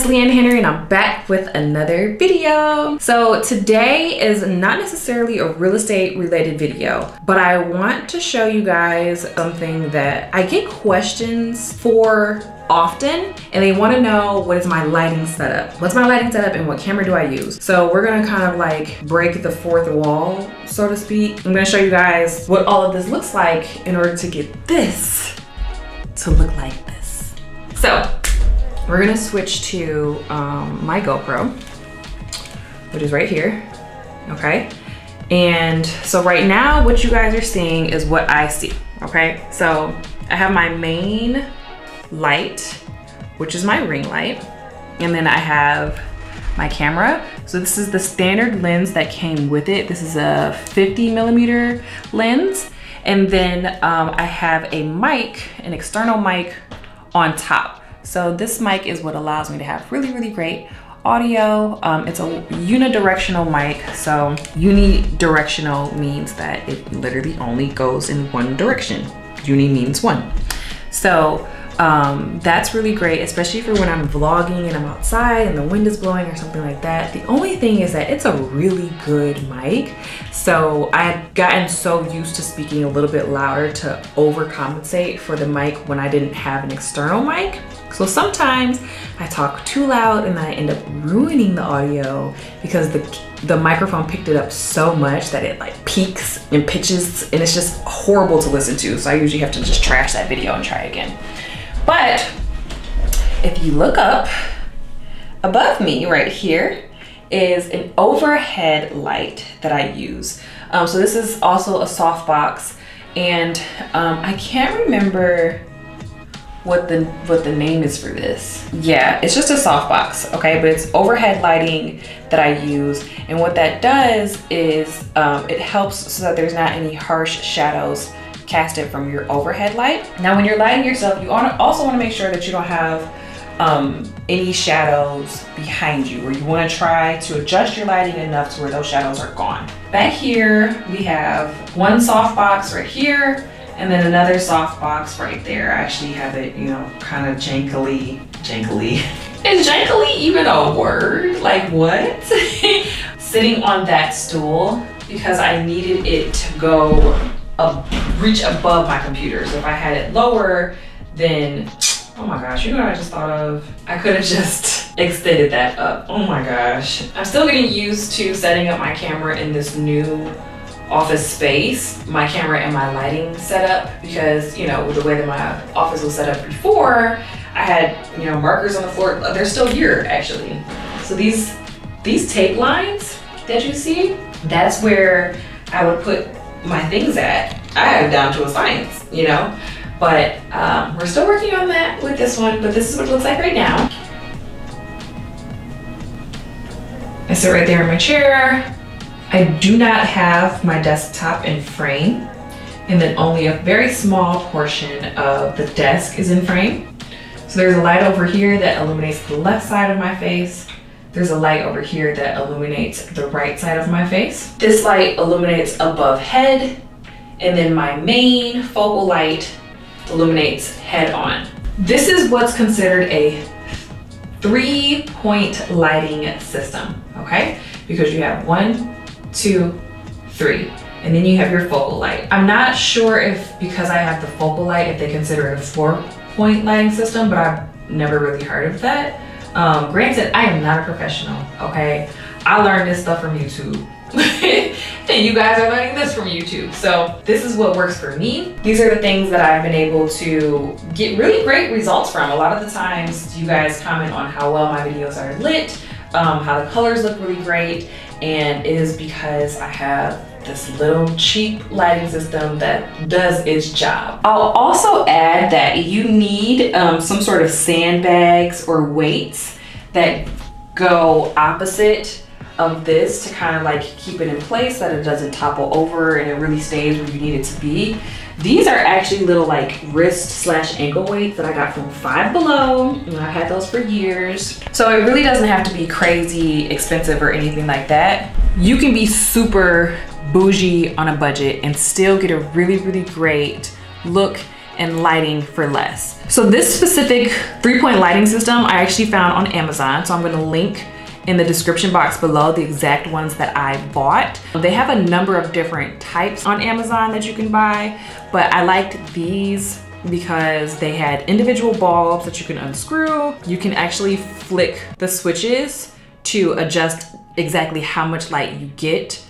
it's Leanne Henry and I'm back with another video. So today is not necessarily a real estate related video, but I want to show you guys something that I get questions for often, and they want to know what is my lighting setup. What's my lighting setup and what camera do I use? So we're gonna kind of like break the fourth wall, so to speak. I'm gonna show you guys what all of this looks like in order to get this to look like this. So we're gonna switch to my GoPro, which is right here, okay? And so right now, what you guys are seeing is what I see, okay? So I have my main light, which is my ring light. And then I have my camera. So this is the standard lens that came with it. This is a 50mm lens. And then I have a mic, an external mic on top. So this mic is what allows me to have really, really great audio. It's a unidirectional mic. So unidirectional means that it literally only goes in one direction. Uni means one. So that's really great, especially for when I'm vlogging and I'm outside and the wind is blowing or something like that. The only thing is that it's a really good mic. So I had gotten so used to speaking a little bit louder to overcompensate for the mic when I didn't have an external mic. So sometimes I talk too loud and then I end up ruining the audio because the microphone picked it up so much that it like peaks and pitches and it's just horrible to listen to. So I usually have to just trash that video and try again. But if you look up above me right here is an overhead light that I use. So this is also a softbox, and I can't remember what the name is for this. Yeah, it's just a softbox, okay? But it's overhead lighting that I use. And what that does is it helps so that there's not any harsh shadows casted from your overhead light. Now, when you're lighting yourself, you also want to make sure that you don't have any shadows behind you, or you want to try to adjust your lighting enough to where those shadows are gone. Back here, we have one softbox right here, and then another softbox right there. I actually have it, you know, kind of jankily. Is jankily even a word? Like what? Sitting on that stool because I needed it to go reach above my computer. So if I had it lower, then, oh my gosh, you know what I just thought of? I could have just extended that up. Oh my gosh. I'm still getting used to setting up my camera in this new office space, my camera and my lighting setup, because, you know, with the way that my office was set up before, I had, you know, markers on the floor. They're still here, actually. So these tape lines that you see, that's where I would put my things at. I had it down to a science, you know, but we're still working on that with this one, but this is what it looks like right now. I sit right there in my chair. I do not have my desktop in frame, and then only a very small portion of the desk is in frame. So there's a light over here that illuminates the left side of my face. There's a light over here that illuminates the right side of my face. This light illuminates above head, and then my main focal light illuminates head on. This is what's considered a 3-point lighting system, okay? Because you have 1, 2, 3, and then you have your focal light. I'm not sure if, because I have the focal light, if they consider it a 4-point lighting system, but I've never really heard of that. Granted, I am not a professional, okay? I learned this stuff from YouTube. And you guys are learning this from YouTube. So this is what works for me. These are the things that I've been able to get really great results from. A lot of the times you guys comment on how well my videos are lit, how the colors look really great, and it is because I have this little cheap lighting system that does its job. I'll also add that you need some sort of sandbags or weights that go opposite of this to kind of like keep it in place so that it doesn't topple over and it really stays where you need it to be. These are actually little like wrist/ankle weights that I got from Five Below, and I've had those for years. So it really doesn't have to be crazy expensive or anything like that. You can be super bougie on a budget and still get a really, really great look and lighting for less. So this specific 3-point lighting system I actually found on Amazon. So I'm gonna link in the description box below the exact ones that I bought. They have a number of different types on Amazon that you can buy, but I liked these because they had individual bulbs that you can unscrew. You can actually flick the switches to adjust exactly how much light you get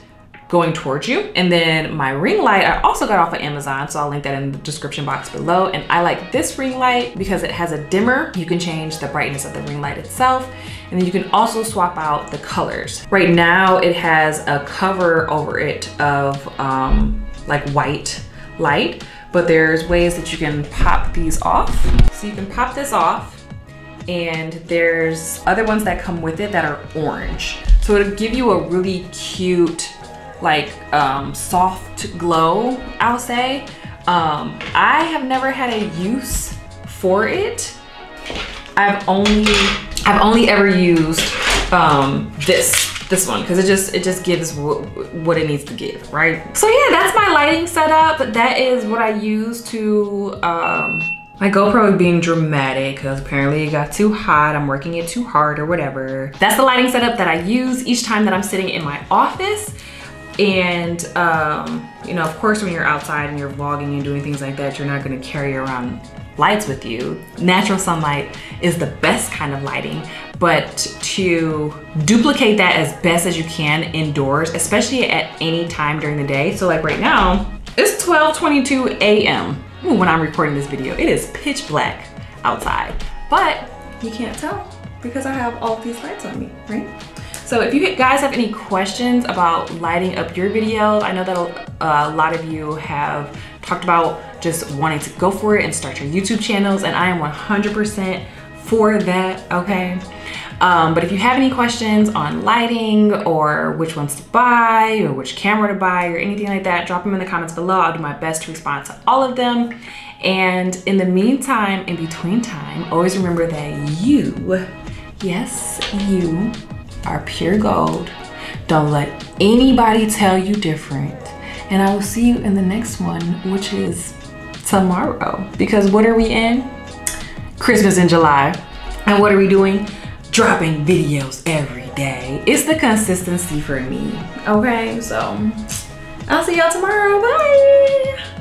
going towards you. And then my ring light, I also got off of Amazon, so I'll link that in the description box below. And I like this ring light because it has a dimmer. You can change the brightness of the ring light itself. And then you can also swap out the colors. Right now it has a cover over it of like white light, but there's ways that you can pop these off. So you can pop this off, and there's other ones that come with it that are orange. So it'll give you a really cute, like soft glow, I'll say. I have never had a use for it. I've only ever used this one because it just gives what it needs to give, right? So yeah, that's my lighting setup. That is what I use to my GoPro being dramatic because apparently it got too hot. I'm working it too hard or whatever. That's the lighting setup that I use each time that I'm sitting in my office. And you know, of course, when you're outside and you're vlogging and doing things like that, you're not going to carry around lights with you. Natural sunlight is the best kind of lighting, but to duplicate that as best as you can indoors, especially at any time during the day. So like right now, it's 12:22 a.m. when I'm recording this video. It is pitch black outside, but you can't tell because I have all of these lights on me, right? So if you guys have any questions about lighting up your videos, I know that a lot of you have talked about just wanting to go for it and start your YouTube channels, and I am 100% for that, okay? But if you have any questions on lighting or which ones to buy or which camera to buy or anything like that, drop them in the comments below. I'll do my best to respond to all of them. And in the meantime, in between time, always remember that you, yes, you are pure gold. Don't let anybody tell you different. And I will see you in the next one, which is tomorrow. Because what are we in? Christmas in July. And what are we doing? Dropping videos every day. It's the consistency for me, okay? So I'll see y'all tomorrow, bye.